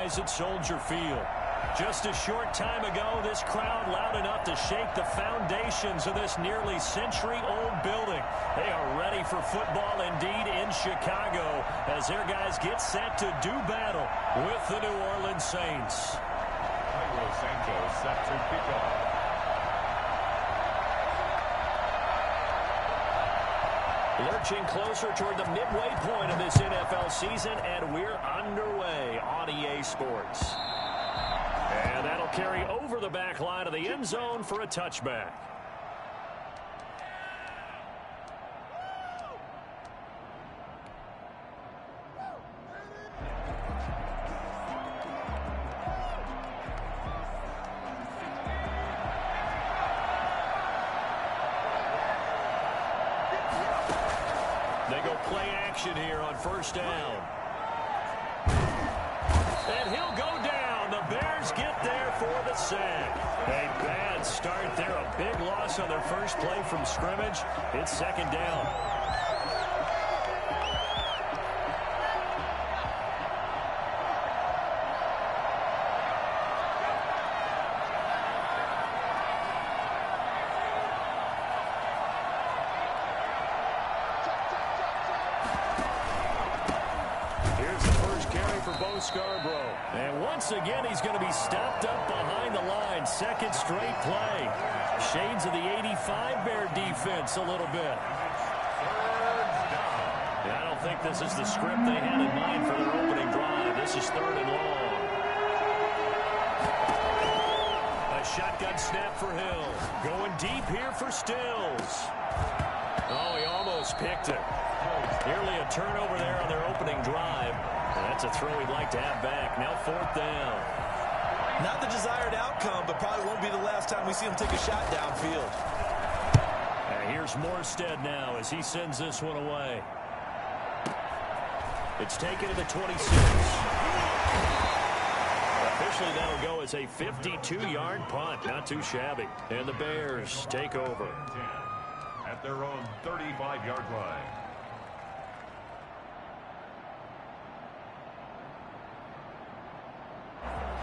skies at Soldier Field. Just a short time ago, this crowd loud enough to shake the foundations of this nearly century-old building. They are ready for football indeed in Chicago as their guys get set to do battle with the New Orleans Saints. Santos set to kick off. Lurching closer toward the midway point of this NFL season, and we're underway on EA Sports. And that'll carry over the back line of the end zone for a touchback. They go play action here on first down. And he'll go down. The Bears get there for the sack. A bad start there. A big loss on their first play from scrimmage. It's second down. Scarborough. And once again, he's going to be stopped up behind the line. Second straight play. Shades of the 85 Bear defense a little bit. I don't think this is the script they had in mind for their opening drive. This is third and long. A shotgun snap for Hill. Going deep here for Stills. Oh, he almost picked it. Nearly a turnover there on their opening drive. That's a throw he'd like to have back. Now fourth down. Not the desired outcome, but probably won't be the last time we see him take a shot downfield. And here's Morstead now as he sends this one away. It's taken to the 26. Officially, that'll go as a 52-yard punt. Not too shabby. And the Bears take over. At their own 35-yard line.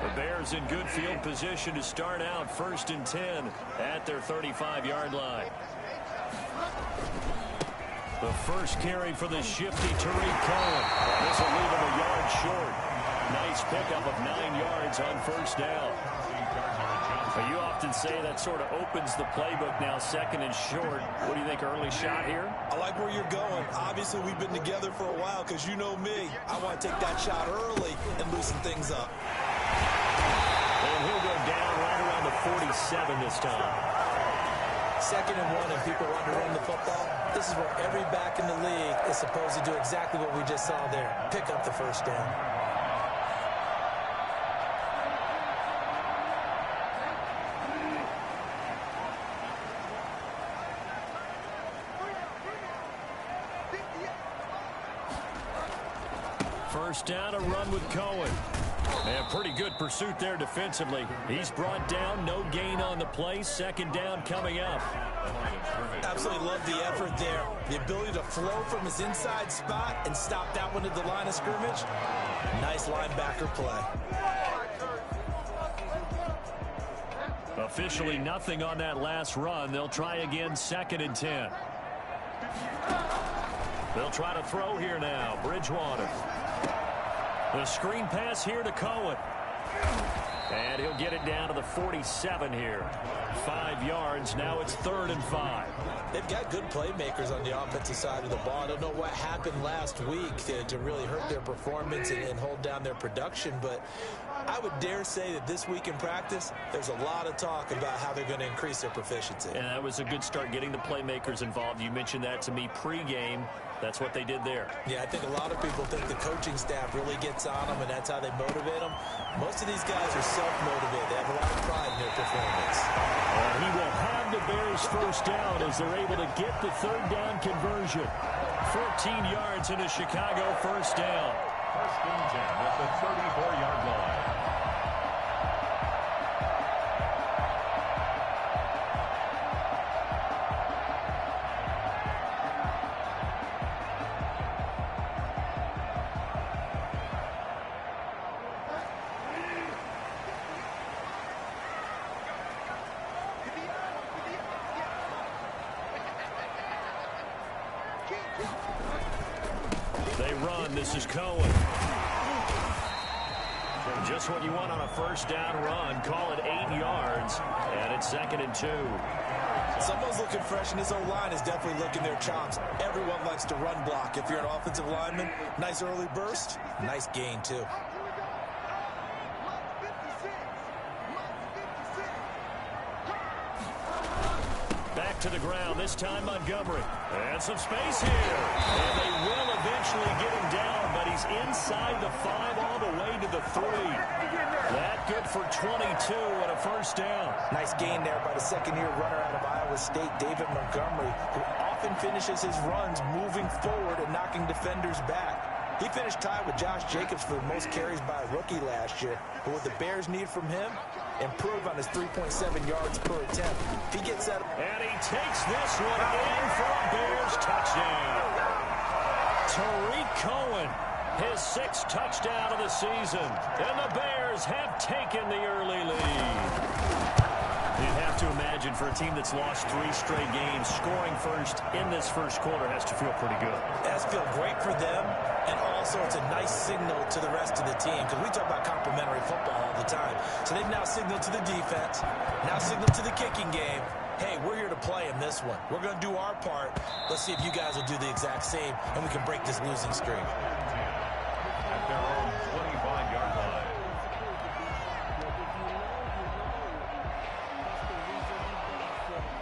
The Bears in good field position to start out first and 10 at their 35-yard line. The first carry for the shifty Tariq Cohen. This will leave him a yard short. Nice pickup of 9 yards on first down. But you often say that sort of opens the playbook now, second and short. What do you think, early shot here? I like where you're going. Obviously, we've been together for a while because you know me. I want to take that shot early and loosen things up. And he'll go down right around the 47 this time. Second and 1, and people want to run the football. This is where every back in the league is supposed to do exactly what we just saw there. Pick up the first down. First down, a run with Cohen. And pretty good pursuit there defensively. He's brought down, no gain on the play. Second down coming up. Absolutely love the effort there. The ability to flow from his inside spot and stop that one at the line of scrimmage. Nice linebacker play. Officially nothing on that last run. They'll try again, second and 10. They'll try to throw here now. Bridgewater. The screen pass here to Cohen. And he'll get it down to the 47 here. 5 yards. Now it's 3rd and 5. They've got good playmakers on the offensive side of the ball. I don't know what happened last week to really hurt their performance and hold down their production, but I would dare say that this week in practice, there's a lot of talk about how they're going to increase their proficiency. And that was a good start getting the playmakers involved. You mentioned that to me pregame. That's what they did there. Yeah, I think a lot of people think the coaching staff really gets on them, and that's how they motivate them. Most of these guys are self-motivated. They have a lot of pride in their performance. He will have the Bears first down as they're able to get the third down conversion. 14 yards into Chicago, first down. First and 10 at the 34-yard line. They run. This is Cohen. Just what you want on a first down run. Call it 8 yards. And it's 2nd and 2. Someone's looking fresh, and his O-line is definitely licking their chops. Everyone likes to run block. If you're an offensive lineman, nice early burst, nice gain, too. Back to the ground, this time Montgomery. And some space here. And they will eventually get him down, but he's inside the 5 all the way to the 3. That good for 22 and a first down. Nice gain there by the second-year runner out of Iowa State, David Montgomery, who often finishes his runs moving forward and knocking defenders back. He finished tied with Josh Jacobs for the most carries by a rookie last year. But what the Bears need from him, improve on his 3.7 yards per attempt. If he gets that... And he takes this one in for a Bears touchdown. Tariq Cohen, his 6th touchdown of the season. And the Bears have taken the early lead. You'd have to imagine for a team that's lost 3 straight games, scoring first in this first quarter has to feel pretty good. It has to feel great for them, and also it's a nice signal to the rest of the team, because we talk about complementary football all the time. So they've now signaled to the defense, now signaled to the kicking game, hey, we're here to play in this one. We're going to do our part. Let's see if you guys will do the exact same, and we can break this losing streak. At their own 25-yard line.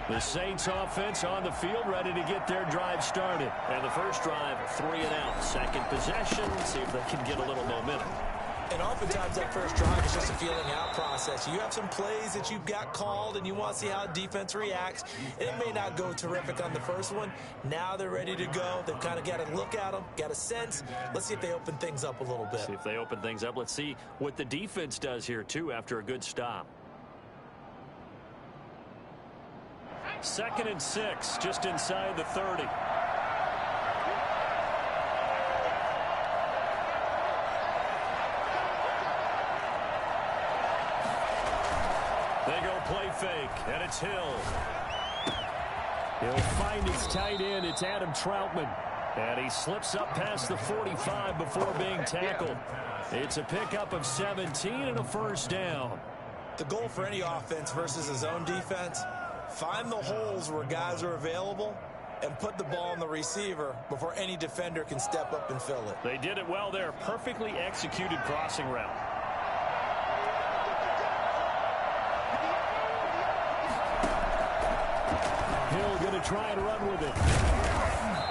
The Saints offense on the field, ready to get their drive started. And the first drive, 3 and out. Second possession, see if they can get a little momentum. And oftentimes that first drive is just a feeling out process. You have some plays that you've got called, and you want to see how defense reacts. It may not go terrific on the first one. Now they're ready to go. They've kind of got to look at them, got a sense. Let's see if they open things up a little bit. See if they open things up. Let's see what the defense does here, too, after a good stop. 2nd and 6, just inside the 30. They go play fake, and it's Hill. He'll find his tight end. It's Adam Troutman. And he slips up past the 45 before being tackled. It's a pickup of 17 and a first down. The goal for any offense versus his own defense, find the holes where guys are available and put the ball on the receiver before any defender can step up and fill it. They did it well there. Perfectly executed crossing route. Hill going to try and run with it.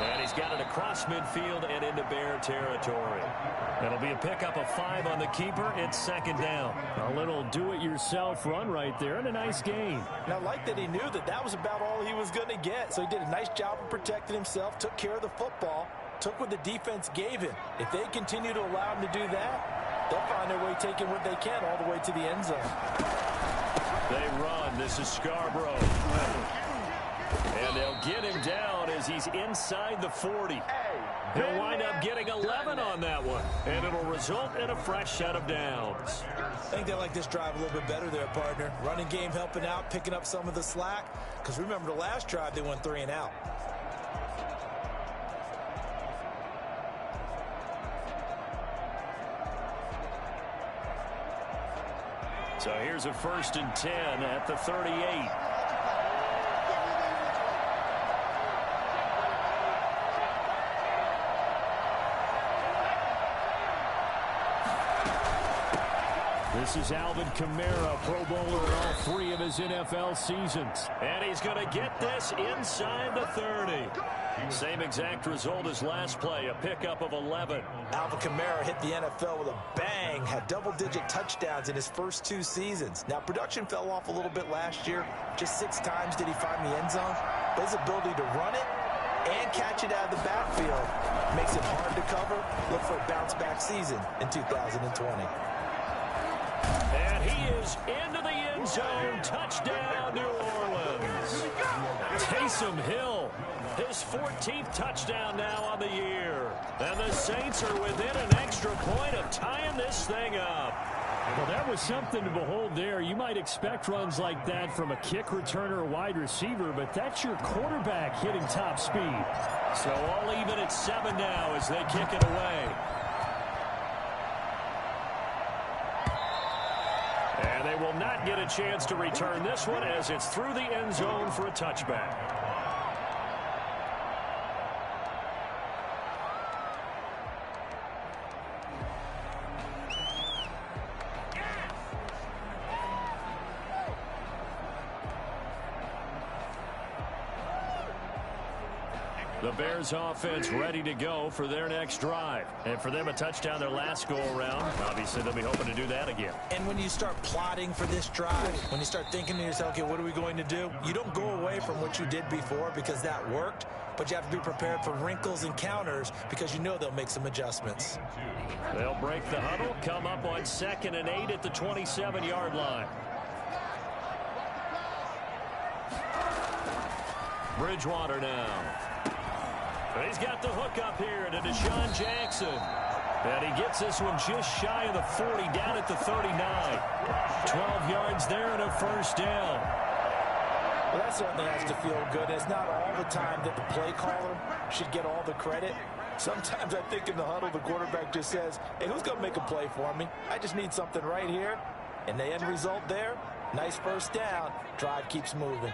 And he's got it across midfield and into Bear territory. It'll be a pickup of 5 on the keeper. It's 2nd down. A little do-it-yourself run right there and a nice gain. And I like that he knew that that was about all he was going to get. So he did a nice job of protecting himself, took care of the football, took what the defense gave him. If they continue to allow him to do that, they'll find their way taking what they can all the way to the end zone. They run. This is Scarborough. And they'll get him down as he's inside the 40. He'll wind up getting 11 on that one. And it'll result in a fresh set of downs. I think they like this drive a little bit better there, partner. Running game helping out, picking up some of the slack. Because remember, the last drive, they went 3 and out. So here's a 1st and 10 at the 38. This is Alvin Kamara, Pro Bowler in all 3 of his NFL seasons. And he's going to get this inside the 30. Same exact result as last play, a pickup of 11. Alvin Kamara hit the NFL with a bang, had double-digit touchdowns in his first 2 seasons. Now, production fell off a little bit last year. Just 6 times did he find the end zone. But his ability to run it and catch it out of the backfield makes it hard to cover. Look for a bounce-back season in 2020. And he is into the end zone. Touchdown, New Orleans. Taysom Hill, his 14th touchdown now on the year. And the Saints are within an extra point of tying this thing up. Well, that was something to behold there. You might expect runs like that from a kick returner or wide receiver, but that's your quarterback hitting top speed. So all even at 7 now as they kick it away. And they will not get a chance to return this one as it's through the end zone for a touchback. The Bears offense ready to go for their next drive. And for them, a touchdown their last go-around. Obviously, they'll be hoping to do that again. And when you start plotting for this drive, when you start thinking to yourself, okay, what are we going to do? You don't go away from what you did before because that worked, but you have to be prepared for wrinkles and counters because you know they'll make some adjustments. They'll break the huddle, come up on 2nd and 8 at the 27-yard line. Bridgewater now. He's got the hook up here to Deshaun Jackson. And he gets this one just shy of the 40, down at the 39. 12 yards there and a first down. Well, that certainly has to feel good. It's not all the time that the play caller should get all the credit. Sometimes I think in the huddle, the quarterback just says, hey, who's going to make a play for me? I just need something right here. And the end result there, nice first down. Drive keeps moving.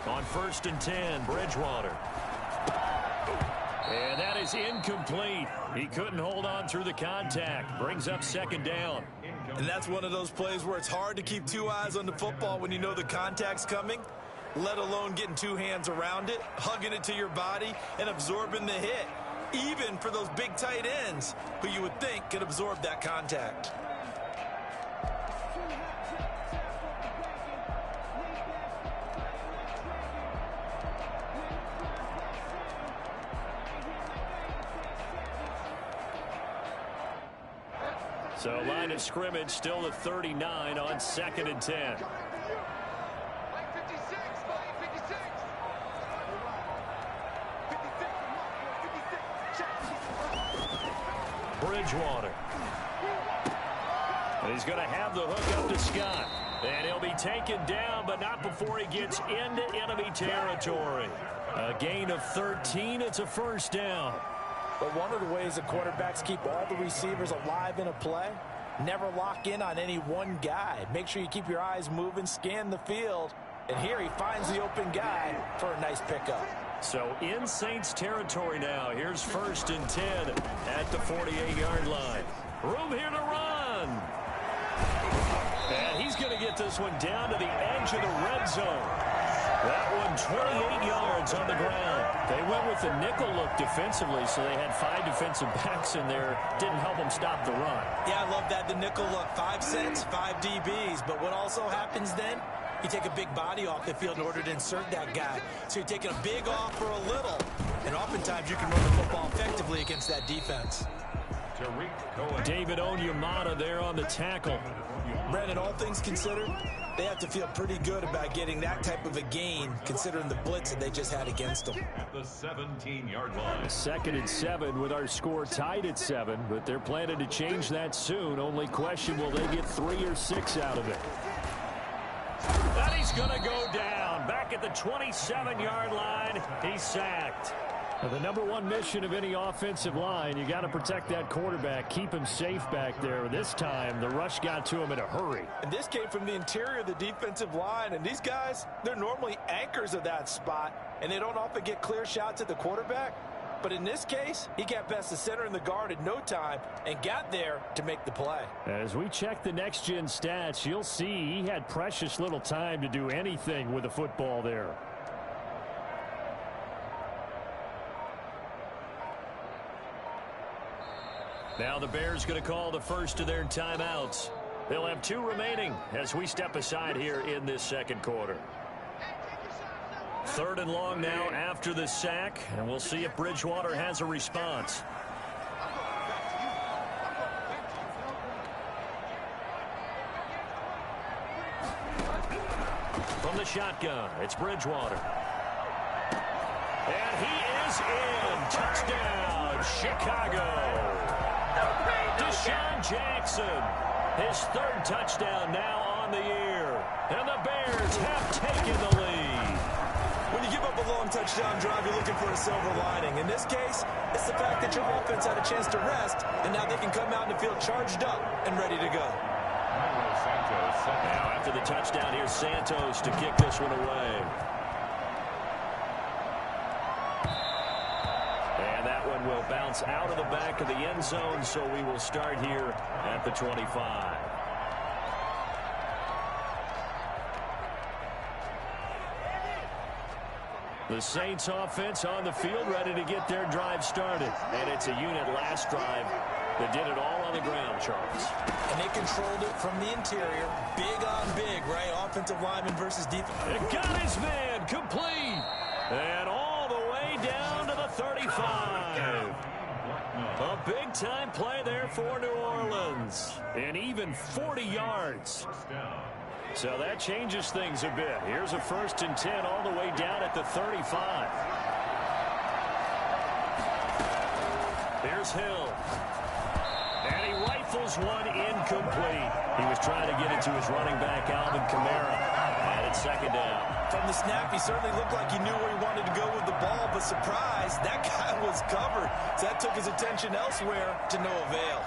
On 1st and 10, Bridgewater. And that is incomplete. He couldn't hold on through the contact. Brings up 2nd down. And that's one of those plays where it's hard to keep 2 eyes on the football when you know the contact's coming, let alone getting 2 hands around it, hugging it to your body, and absorbing the hit, even for those big tight ends who you would think could absorb that contact. So line of scrimmage still at 39 on 2nd and 10. Bridgewater. And he's going to have the hook up to Scott. And he'll be taken down, but not before he gets into enemy territory. A gain of 13. It's a first down. But one of the ways the quarterbacks keep all the receivers alive in a play, never lock in on any one guy. Make sure you keep your eyes moving, scan the field. And here he finds the open guy for a nice pickup. So in Saints territory now. Here's 1st and 10 at the 48-yard line. Room here to run. And he's going to get this one down to the edge of the red zone. That one 28 yards on the ground. They went with the nickel look defensively, so they had 5 defensive backs in there. Didn't help them stop the run. Yeah, I love that, the nickel look. 5 cents, 5 DBs. But what also happens then, you take a big body off the field in order to insert that guy. So you're taking a big off for a little. And oftentimes you can run the football effectively against that defense. David Onyemata there on the tackle. Brandon, all things considered, they have to feel pretty good about getting that type of a gain, considering the blitz that they just had against them. At the 17-yard line. 2nd and 7 with our score tied at 7, but they're planning to change that soon. Only question, will they get 3 or 6 out of it? And he's going to go down. Back at the 27-yard line, he's sacked. Now, the number one mission of any offensive line, you got to protect that quarterback, keep him safe back there. This time, the rush got to him in a hurry. And this came from the interior of the defensive line, and these guys, they're normally anchors of that spot, and they don't often get clear shots at the quarterback. But in this case, he got past the center and the guard in no time and got there to make the play. As we check the next-gen stats, you'll see he had precious little time to do anything with the football there. Now the Bears going to call the first of their timeouts. They'll have 2 remaining as we step aside here in this second quarter. 3rd and long now after the sack, and we'll see if Bridgewater has a response. From the shotgun, it's Bridgewater. And he is in. Touchdown, Chicago. Deshaun Deshaun Jackson, his third touchdown now on the year. And the Bears have taken the lead. When you give up a long touchdown drive, you're looking for a silver lining. In this case, it's the fact that your offense had a chance to rest, and now they can come out in the field charged up and ready to go. Now after the touchdown, here's Santos to kick this one away. And that one will bounce out of the back of the end zone, so we will start here at the 25. The Saints offense on the field ready to get their drive started. And it's a unit last drive that did it all on the ground, Charles. And they controlled it from the interior. Big on big, right? Offensive lineman versus defense. It got his man complete. And all the way down to the 35. A big-time play there for New Orleans. And even 40 yards. So that changes things a bit. Here's a 1st and 10 all the way down at the 35. Here's Hill. And he rifles one incomplete. He was trying to get it to his running back, Alvin Kamara. And it's 2nd down. From the snap, he certainly looked like he knew where he wanted to go with the ball, but surprise, that guy was covered. So that took his attention elsewhere to no avail.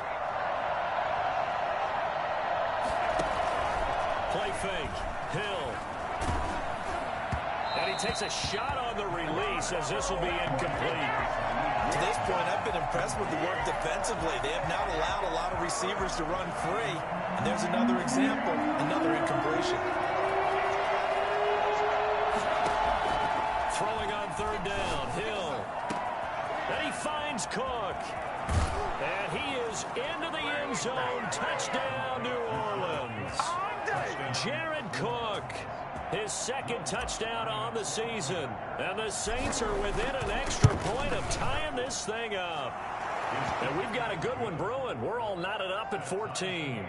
Play fake. Hill. And he takes a shot on the release as this will be incomplete. To this point, I've been impressed with the work defensively. They have not allowed a lot of receivers to run free. And there's another example, another incompletion. Throwing on 3rd down. Hill. And he finds Cook. And he is into the end zone. Touchdown, New Orleans. Jared Cook, his 2nd touchdown on the season. And the Saints are within an extra point of tying this thing up. And we've got a good one brewing. We're all knotted up at 14.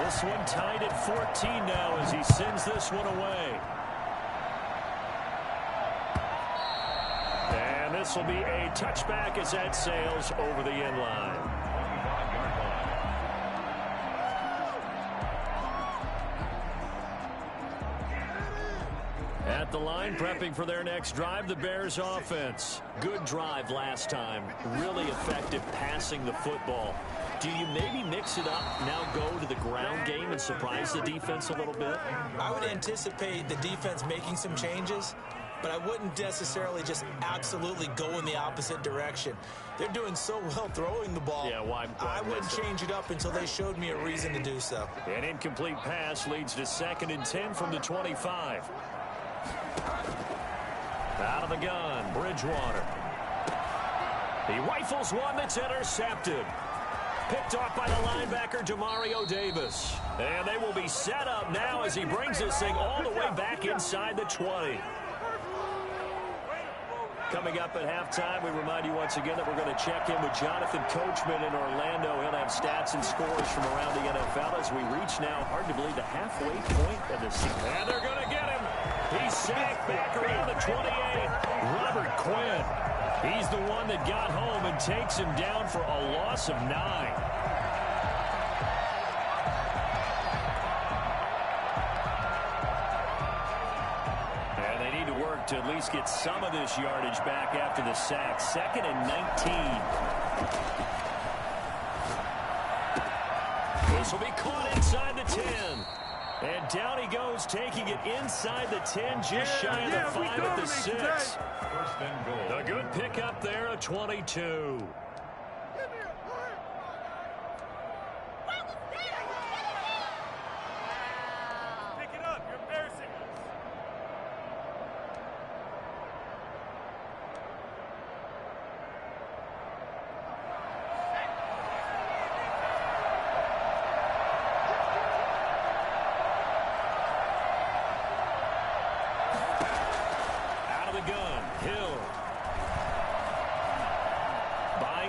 This one tied at 14 now as he sends this one away. And this will be a touchback as that sails over the end line. At the line, prepping for their next drive, the Bears offense. Good drive last time. Really effective passing the football. Do you maybe mix it up, now go to the ground game and surprise the defense a little bit? I would anticipate the defense making some changes, but I wouldn't necessarily just absolutely go in the opposite direction. They're doing so well throwing the ball. Yeah, why I wouldn't change it up until they showed me a reason to do so. An incomplete pass leads to 2nd and 10 from the 25. Out of the gun, Bridgewater. He rifles one that's intercepted. Picked off by the linebacker, Demario Davis. And they will be set up now as he brings this thing all the way back inside the 20. Coming up at halftime, we remind you once again that we're going to check in with Jonathan Coachman in Orlando. He'll have stats and scores from around the NFL as we reach now, hard to believe, the halfway point of the season. And they're going to get him. He's sacked back around the 28. Robert Quinn. He's the one that got home and takes him down for a loss of 9. And they need to work to at least get some of this yardage back after the sack. 2nd and 19. This will be caught inside the 10. And down he goes, taking it inside the 10, just shy of the 5 at the 6. A good pickup there, a 22. Pick it up, you're embarrassing.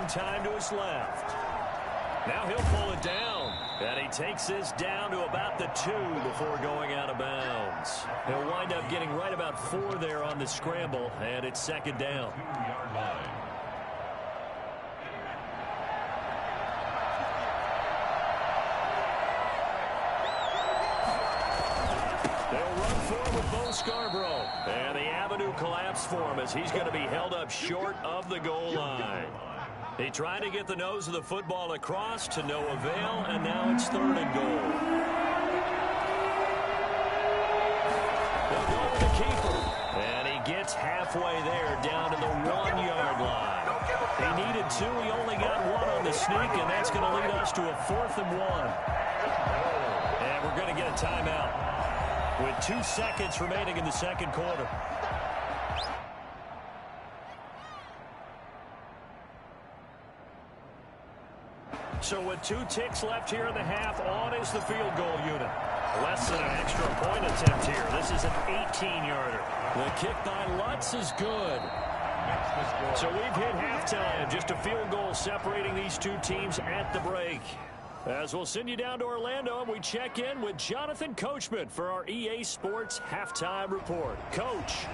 Time to his left. Now he'll pull it down. And he takes this down to about the 2 before going out of bounds. He'll wind up getting right about 4 there on the scramble, and it's 2nd down. score with Bo Scarborough. And the avenue collapsed for him as he's going to be held up short of the goal line. He tried to get the nose of the football across to no avail, and now it's 3rd and goal. They'll go with the keeper. And he gets halfway there down to the 1-yard line. He needed 2. He only got 1 on the sneak, and that's going to lead us to a 4th and 1. And we're going to get a timeout with 2 seconds remaining in the second quarter. So with 2 ticks left here in the half, on is the field goal unit. Less than an extra point attempt here. This is an 18-yarder. The kick by Lutz is good. So we've hit halftime. Just a field goal separating these 2 teams at the break. As we'll send you down to Orlando, and we check in with Jonathan Coachman for our EA Sports Halftime Report. Coach.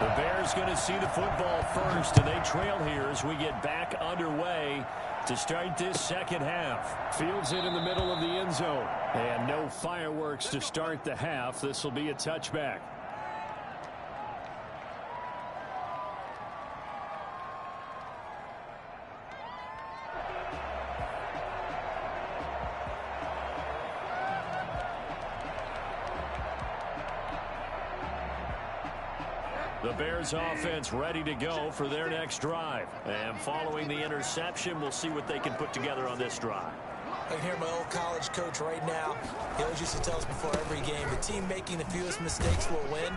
The Bears going to see the football first, and they trail here as we get back underway to start this second half. Fields it in the middle of the end zone. And no fireworks to start the half. This will be a touchback. The Bears offense ready to go for their next drive. And following the interception, we'll see what they can put together on this drive. I can hear my old college coach right now. He always used to tell us before every game, the team making the fewest mistakes will win.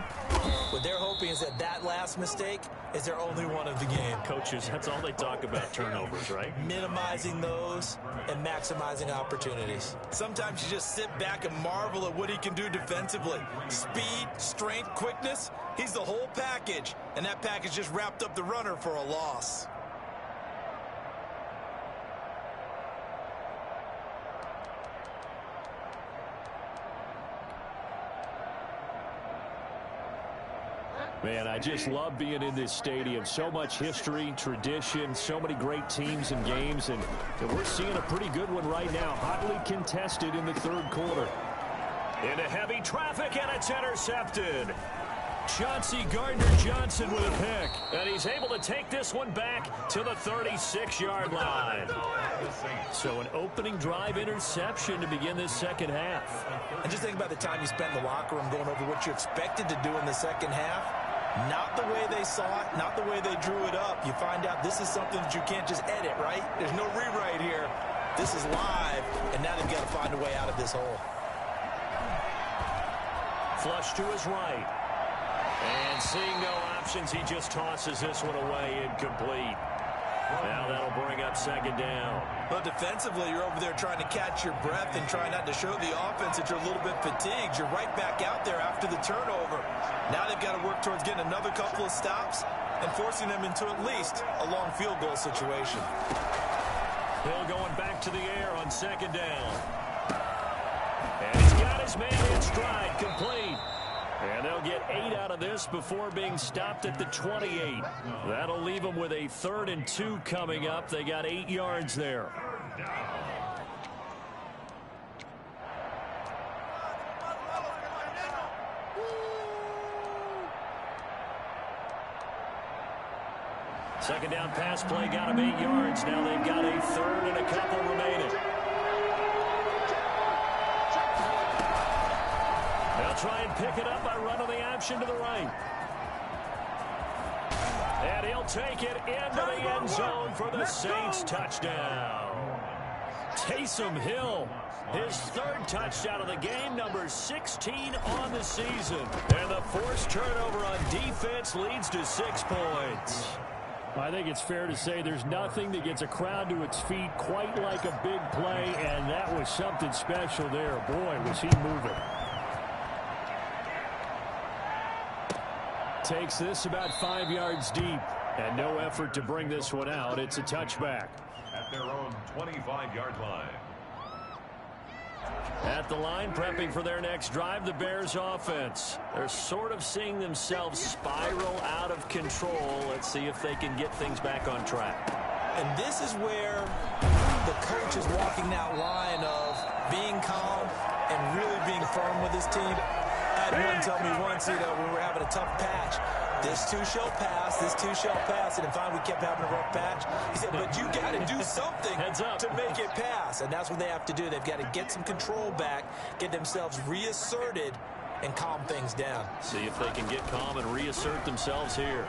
What they're hoping is that last mistake is their only one of the game. Coaches, that's all they talk about, turnovers, right? Minimizing those and maximizing opportunities. Sometimes you just sit back and marvel at what he can do defensively. Speed, strength, quickness. He's the whole package. And that package just wrapped up the runner for a loss. Man, I just love being in this stadium. So much history, tradition, so many great teams and games, and we're seeing a pretty good one right now. Hotly contested in the 3rd quarter. Into heavy traffic, and it's intercepted. Chauncey Gardner-Johnson with a pick, and he's able to take this one back to the 36-yard line. So an opening drive interception to begin this second half. And just think about the time you spent in the locker room going over what you expected to do in the second half. Not the way they saw it, not the way they drew it up. You find out this is something that you can't just edit, right? There's no rewrite here. This is live, and now they've got to find a way out of this hole. Flush to his right. And seeing no options, he just tosses this one away, incomplete. Now that'll bring up 2nd down. Well, defensively, you're over there trying to catch your breath and try not to show the offense that you're a little bit fatigued. You're right back out there after the turnover. Now they've got to work towards getting another couple of stops and forcing them into at least a long field goal situation. Hill going back to the air on 2nd down. And he's got his man in stride, complete. And they'll get 8 out of this before being stopped at the 28. That'll leave them with a 3rd and 2 coming up. They got 8 yards there. Second down pass play got them 8 yards. Now they've got a 3rd and a couple remaining. Try and pick it up by running the option to the right. And he'll take it into the end zone for the Saints touchdown. Taysom Hill, his 3rd touchdown of the game, number 16 on the season. And the forced turnover on defense leads to 6 points. I think it's fair to say there's nothing that gets a crowd to its feet quite like a big play, and that was something special there. Boy, was he moving. Takes this about 5 yards deep, and no effort to bring this one out. It's a touchback. At their own 25-yard line. At the line, prepping for their next drive, the Bears offense. They're sort of seeing themselves spiral out of control. Let's see if they can get things back on track. And this is where the coach is walking that line of being calm and really being firm with his team. I had one tell me once, when we were having a tough patch, this too shall pass, this too shall pass, and finally we kept having a rough patch. He said, but you got to do something to make it pass, and that's what they have to do. They've got to get some control back, get themselves reasserted, and calm things down. See if they can get calm and reassert themselves here.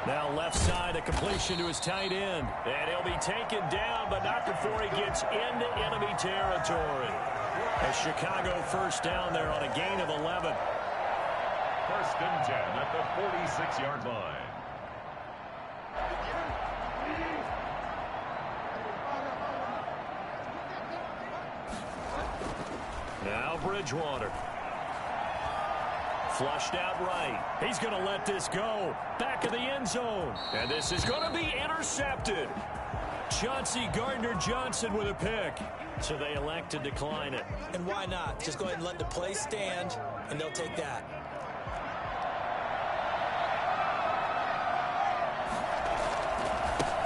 Now left side, a completion to his tight end. And he'll be taken down, but not before he gets into enemy territory. A Chicago first down there on a gain of 11. First and 10 at the 46-yard line. Now Bridgewater. Flushed out right. He's going to let this go. Back of the end zone. And this is going to be intercepted. Chauncey Gardner-Johnson with a pick. So they elect to decline it. And why not? Just go ahead and let the play stand, and they'll take that.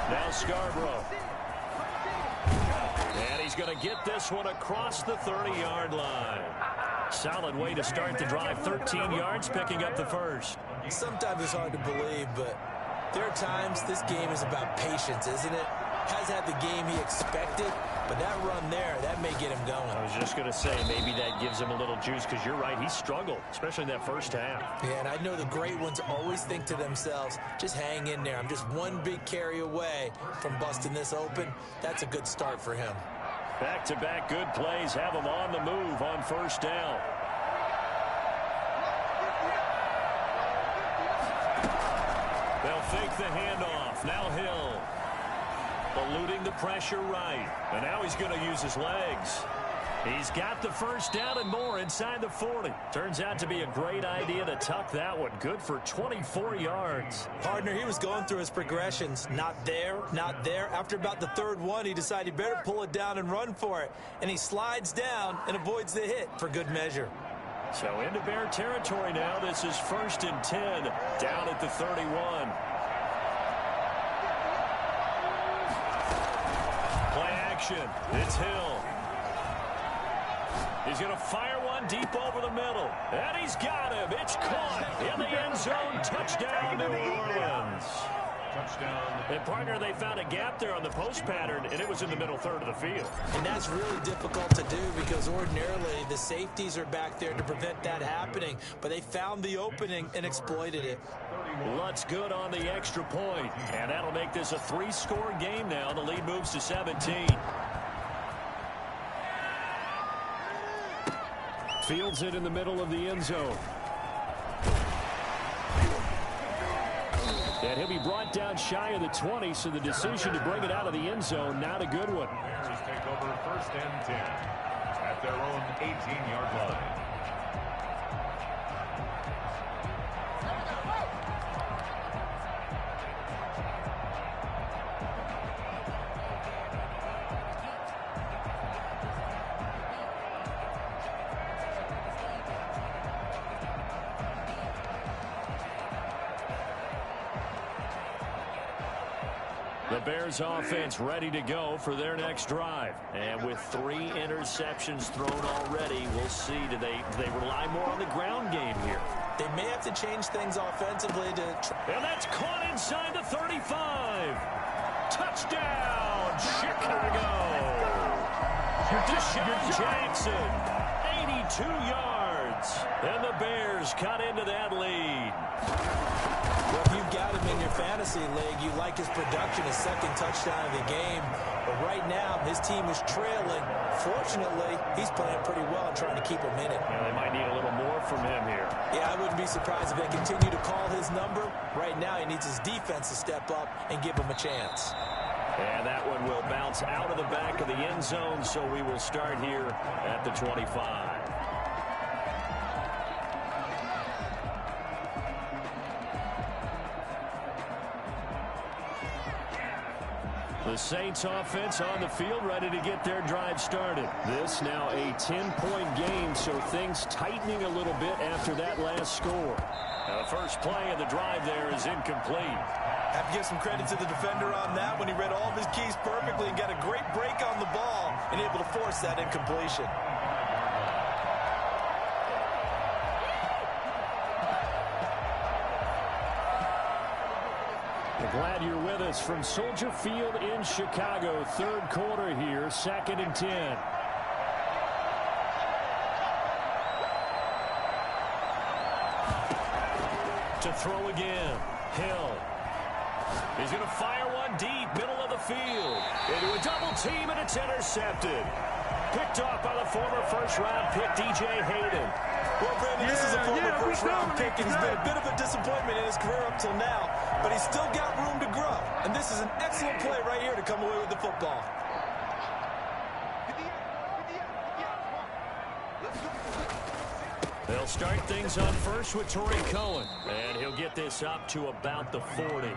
Now Scarborough. And he's going to get this one across the 30-yard line. Solid way to start the drive. 13 yards, picking up the first. Sometimes it's hard to believe, but there are times this game is about patience, isn't it? Has had the game he expected, but that run there, that may get him going. I was just going to say, maybe that gives him a little juice, because you're right, he struggled, especially in that first half. Yeah, and I know the great ones always think to themselves, just hang in there. I'm just one big carry away from busting this open. That's a good start for him. Back-to-back good plays have him on the move on first down. They'll fake the handoff. Now Hill. Eluding the pressure right. And now he's going to use his legs. He's got the first down and more inside the 40. Turns out to be a great idea to tuck that one. Good for 24 yards. Partner, he was going through his progressions. Not there, not there. After about the third one, he decided he better pull it down and run for it. And he slides down and avoids the hit for good measure. So into Bear territory now. This is first and 10 down at the 31. Play action. It's Hill. He's going to fire one deep over the middle. And he's got him. It's caught in the end zone. Touchdown, New Orleans. Touchdown. And, partner, they found a gap there on the post pattern, and it was in the middle third of the field. And that's really difficult to do because ordinarily the safeties are back there to prevent that happening. But they found the opening and exploited it. Lutz good on the extra point. And that'll make this a 3-score game now. The lead moves to 17. Fields it in the middle of the end zone. And he'll be brought down shy of the 20, so the decision to bring it out of the end zone, not a good one. Bears take over first and 10 at their own 18-yard line. The Bears offense ready to go for their next drive. And with 3 interceptions thrown already, we'll see. Do they rely more on the ground game here? They may have to change things offensively to... And that's caught inside the 35. Touchdown, Chicago. Deshaun Jackson, 82 yards. And the Bears cut into that lead. Well, if you've got him in your fantasy league, you like his production, his second touchdown of the game. But right now, his team is trailing. Fortunately, he's playing pretty well and trying to keep him in it. Yeah, they might need a little more from him here. Yeah, I wouldn't be surprised if they continue to call his number. Right now, he needs his defense to step up and give him a chance. And that one will bounce out of the back of the end zone, so we will start here at the 25. The Saints offense on the field ready to get their drive started. This now a 10-point game, so things tightening a little bit after that last score. A first play of the drive there is incomplete. Have to give some credit to the defender on that when he read all of his keys perfectly and got a great break on the ball and able to force that incompletion. Glad you're with us from Soldier Field in Chicago. Third quarter here, 2nd and 10. To throw again, Hill. He's going to fire one deep, middle of the field. Into a double team, and it's intercepted. Picked off by the former first-round pick, DJ Hayden. Well, Brandon, this is a former first-round pick, and he's been a bit of a disappointment in his career up till now, but he's still got room to grow, and this is an excellent play right here to come away with the football. They'll start things on first with Torrey Cohen, and he'll get this up to about the 40.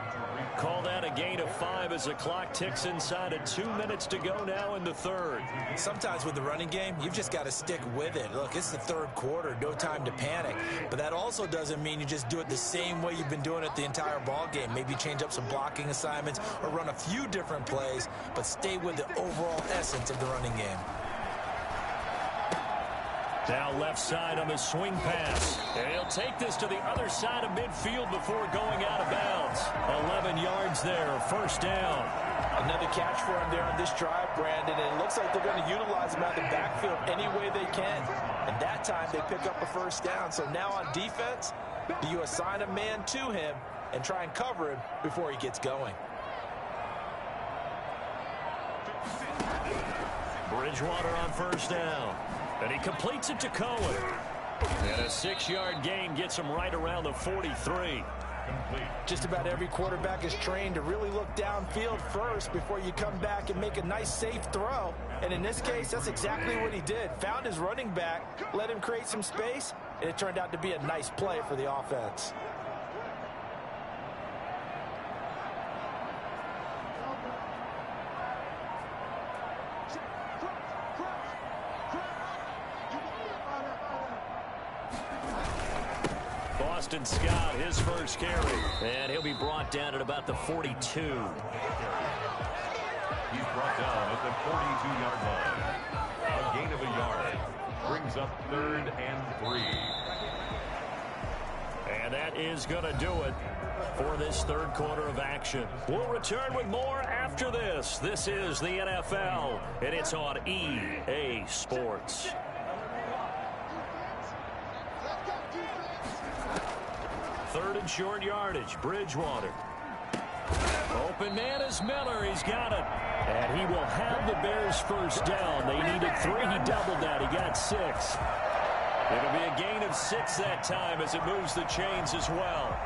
Call that a gain of 5 as the clock ticks inside of 2 minutes to go now in the third. Sometimes with the running game, you've just got to stick with it. Look, it's the third quarter, no time to panic. But that also doesn't mean you just do it the same way you've been doing it the entire ball game. Maybe change up some blocking assignments or run a few different plays, but stay with the overall essence of the running game. Now left side on the swing pass. And he'll take this to the other side of midfield before going out of bounds. 11 yards there, first down. Another catch for him there on this drive, Brandon, and it looks like they're going to utilize him out the backfield any way they can. And that time they pick up a first down. So now on defense, do you assign a man to him and try and cover him before he gets going? Bridgewater on first down. And he completes it to Cohen. And a 6-yard gain gets him right around the 43. Just about every quarterback is trained to really look downfield first before you come back and make a nice, safe throw. And in this case, that's exactly what he did. Found his running back, let him create some space, and it turned out to be a nice play for the offense. Boston Scott, his first carry. And he'll be brought down at about the 42. He's brought down at the 42-yard line. A gain of a yard. Brings up 3rd and 3. And that is going to do it for this third quarter of action. We'll return with more after this. This is the NFL, and it's on EA Sports. Third and short yardage. Bridgewater. Open man is Miller. He's got it. And he will have the Bears first down. They needed 3. He doubled that. He got 6. It'll be a gain of 6 that time as it moves the chains as well.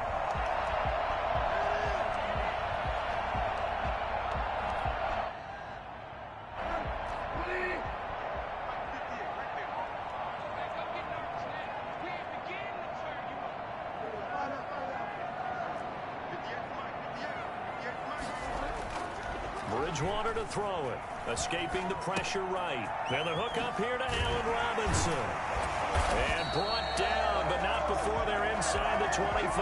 Bridgewater to throw it. Escaping the pressure right. Now the hook up here to Allen Robinson. And brought down, but not before they're inside the 25.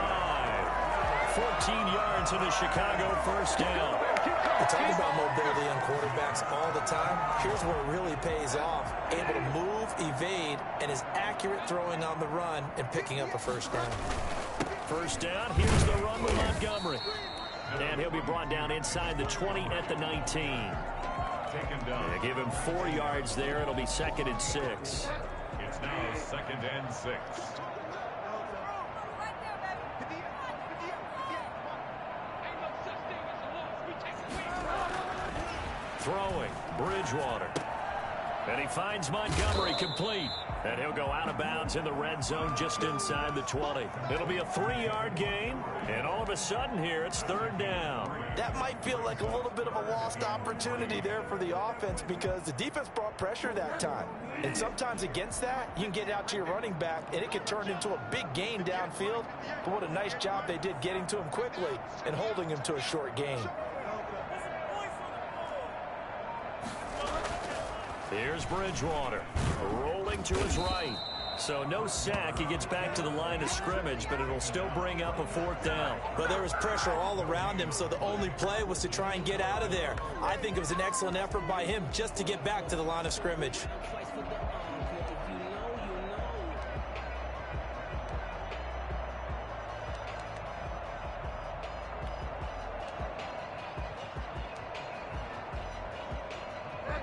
14 yards in a Chicago first down. We talk about mobility on quarterbacks all the time. Here's where it really pays off. Able to move, evade, and is accurate throwing on the run and picking up a first down. First down, here's the run with Montgomery. And he'll be brought down inside the 20 at the 19. Taken down. They give him 4 yards there. It'll be 2nd and 6. It's now 2nd and 6. Throwing, Bridgewater. And he finds Montgomery complete. And he'll go out of bounds in the red zone just inside the 20. It'll be a 3-yard gain. And all of a sudden here, it's 3rd down. That might feel like a little bit of a lost opportunity there for the offense because the defense brought pressure that time. And sometimes against that, you can get out to your running back, and it can turn into a big gain downfield. But what a nice job they did getting to him quickly and holding him to a short gain. Here's Bridgewater, rolling to his right. So no sack. He gets back to the line of scrimmage, but it'll still bring up a 4th down. But there was pressure all around him, so the only play was to try and get out of there. I think it was an excellent effort by him just to get back to the line of scrimmage.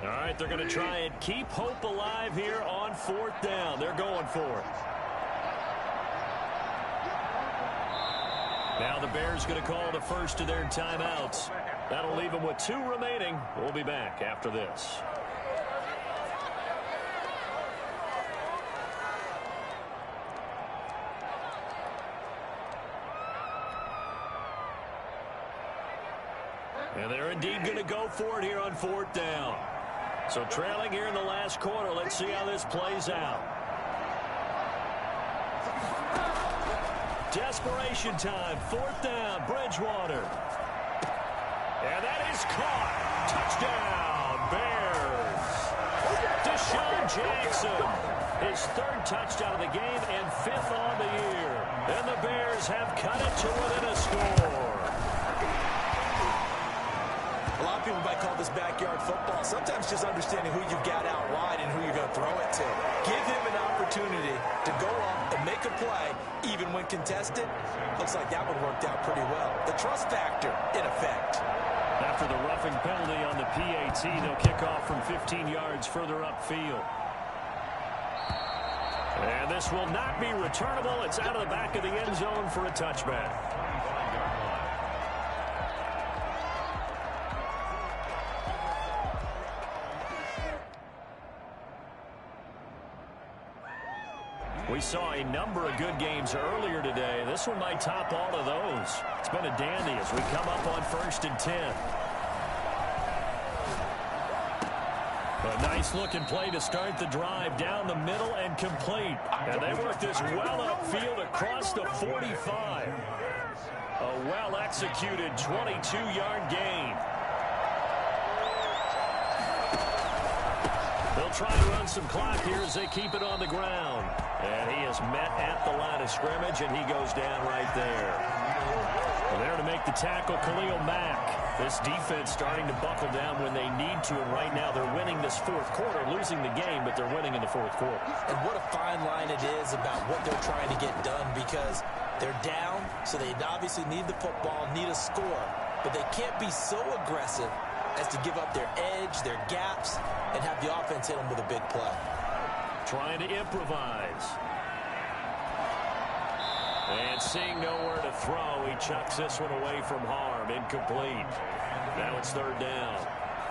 All right, they're going to try and keep hope alive here on 4th down. They're going for it. Now the Bears going to call the first of their timeouts. That'll leave them with 2 remaining. We'll be back after this. And they're indeed going to go for it here on 4th down. So trailing here in the last quarter. Let's see how this plays out. Desperation time. 4th down. Bridgewater. And that is caught. Touchdown, Bears. Deshaun Jackson. His 3rd touchdown of the game and 5th on the year. And the Bears have cut it to within a score. A lot of people might call this backyard football. Sometimes just understanding who you've got out wide and who you're going to throw it to. Give him an opportunity to go up and make a play, even when contested. Looks like that one worked out pretty well. The trust factor, in effect. After the roughing penalty on the PAT, they'll kick off from 15 yards further upfield. And this will not be returnable. It's out of the back of the end zone for a touchback. We saw a number of good games earlier today. This one might top all of those. It's been a dandy as we come up on 1st and 10. A nice-looking play to start the drive down the middle and complete. And they work this well upfield across the 45. A well-executed 22-yard gain. They'll try and run some clock here as they keep it on the ground. And he is met at the line of scrimmage, and he goes down right there. Well, there to make the tackle, Khalil Mack. This defense starting to buckle down when they need to, and right now they're winning this 4th quarter, losing the game, but they're winning in the 4th quarter. And what a fine line it is about what they're trying to get done, because they're down, so they obviously need the football, need a score, but they can't be so aggressive as to give up their edge, their gaps, and have the offense hit them with a big play. Trying to improvise. And seeing nowhere to throw, he chucks this one away from harm. Incomplete. Now it's 3rd down.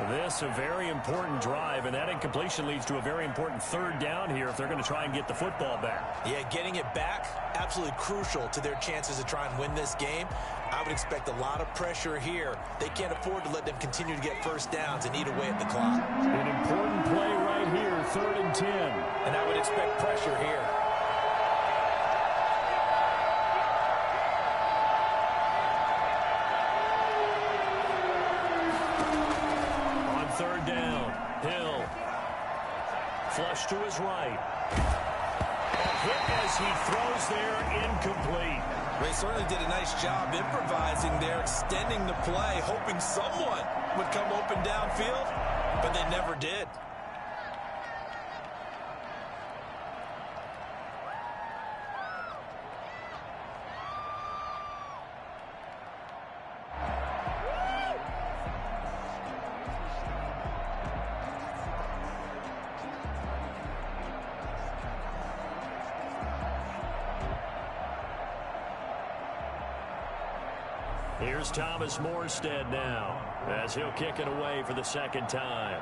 This a very important drive, and that incompletion leads to a very important 3rd down here if they're going to try and get the football back. Yeah, getting it back, absolutely crucial to their chances to try and win this game. I would expect a lot of pressure here. They can't afford to let them continue to get 1st downs and eat away at the clock. An important play right here, 3rd and 10. And I would expect pressure here. On 3rd down, Hill. Flush to his right. A hit as he throws there, incomplete. They certainly did a nice job improvising there, extending the play, hoping someone would come open downfield, but they never did. Here's Thomas Morstead now as he'll kick it away for the 2nd time.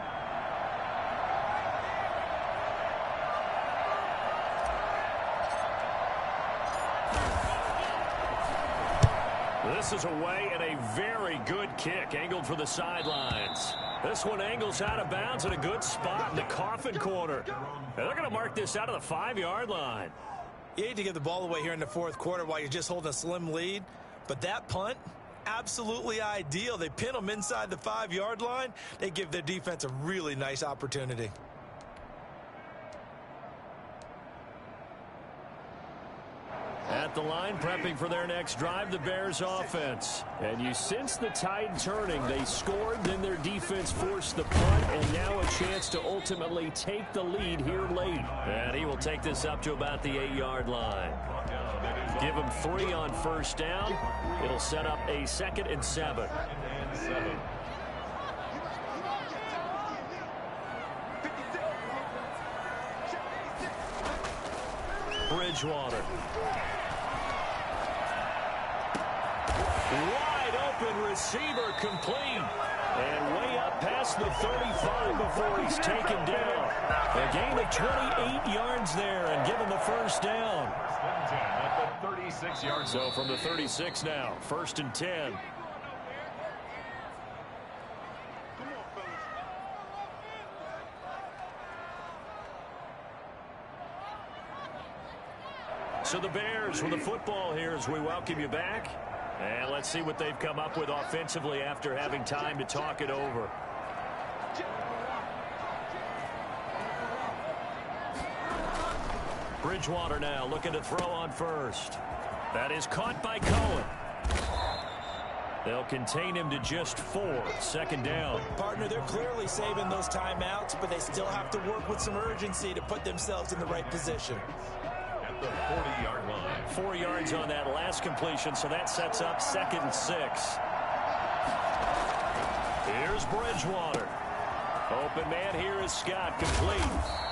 This is away and a very good kick angled for the sidelines. This one angles out of bounds at a good spot in the coffin corner. And they're going to mark this out of the 5-yard line. You hate to give the ball away here in the 4th quarter while you're just holding a slim lead, but that punt, absolutely ideal. They pin them inside the 5-yard line. They give their defense a really nice opportunity. the line, prepping for their next drive, the Bears offense. And you sense the tide turning. They scored, then their defense forced the punt, and now a chance to ultimately take the lead here late. And he will take this up to about the 8-yard line. Give him 3 on first down. It'll set up a 2nd and 7. Bridgewater. Wide open receiver complete. And way up past the 35 before he's taken down. A gain of 28 yards there and given the first down. So from the 36 now, 1st and 10. So the Bears with the football here as we welcome you back. And let's see what they've come up with offensively after having time to talk it over. Bridgewater now looking to throw on first. That is caught by Cohen. They'll contain him to just 4. 2nd down. Partner, they're clearly saving those timeouts, but they still have to work with some urgency to put themselves in the right position. At the 40-yard line. 4 yards on that last completion, so that sets up 2nd and 6. Here's Bridgewater. Open man here is Scott, complete.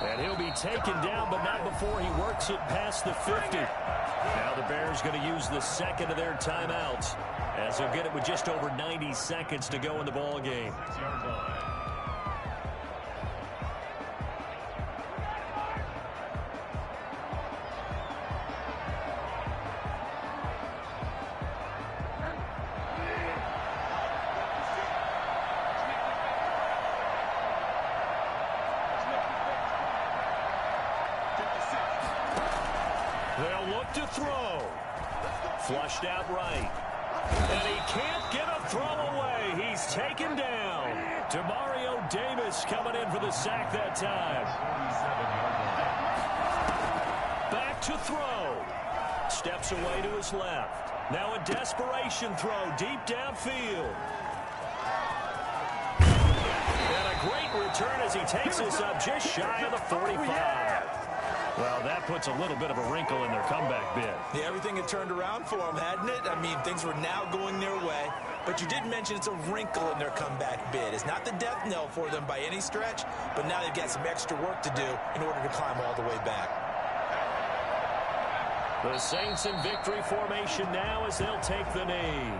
And he'll be taken down, but not before he works it past the 50. Now the Bears going to use the 2nd of their timeouts, as they'll get it with just over 90 seconds to go in the ball game. 6-yard line. They'll look to throw. Flushed out right. And he can't get a throw away. He's taken down. Demario Davis coming in for the sack that time. Back to throw. Steps away to his left. Now a desperation throw deep downfield. And a great return as he takes this up just shy of the 45. Well, that puts a little bit of a wrinkle in their comeback bid. Yeah, everything had turned around for them, hadn't it? I mean, things were now going their way. But you did mention it's a wrinkle in their comeback bid. It's not the death knell for them by any stretch, but now they've got some extra work to do in order to climb all the way back. The Saints in victory formation now as they'll take the knee.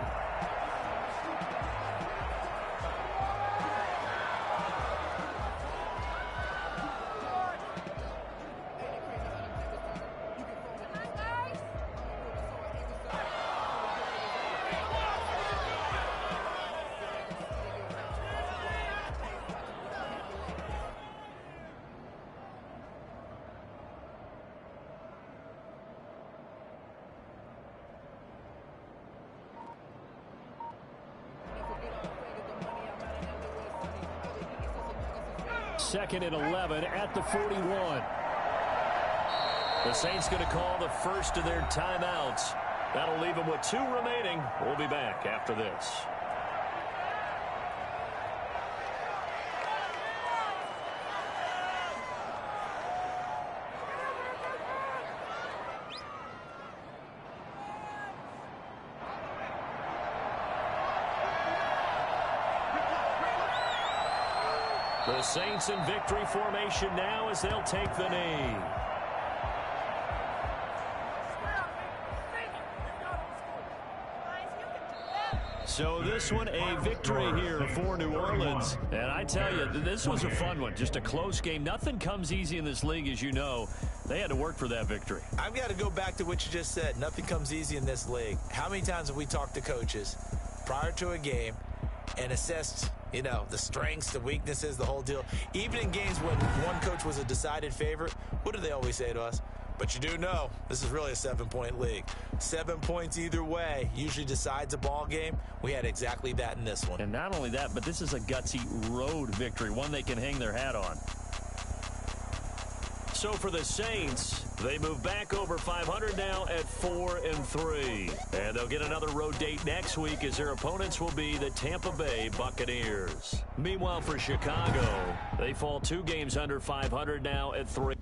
Second and 11 at the 41. The Saints going to call the first of their timeouts. That'll leave them with 2 remaining. We'll be back after this. The Saints in victory formation now as they'll take the knee. So this one a victory here for New Orleans. And I tell you, this was a fun one. Just a close game. Nothing comes easy in this league, as you know. They had to work for that victory. I've got to go back to what you just said. Nothing comes easy in this league. How many times have we talked to coaches prior to a game and assessed, you know, the strengths, the weaknesses, the whole deal? Even in games when one coach was a decided favorite, what do they always say to us? But you do know, this is really a 7-point league. 7 points either way usually decides a ball game. We had exactly that in this one. And not only that, but this is a gutsy road victory, one they can hang their hat on. So for the Saints, they move back over 500 now at 4-3. And they'll get another road date next week as their opponents will be the Tampa Bay Buccaneers. Meanwhile, for Chicago, they fall 2 games under 500 now at 3.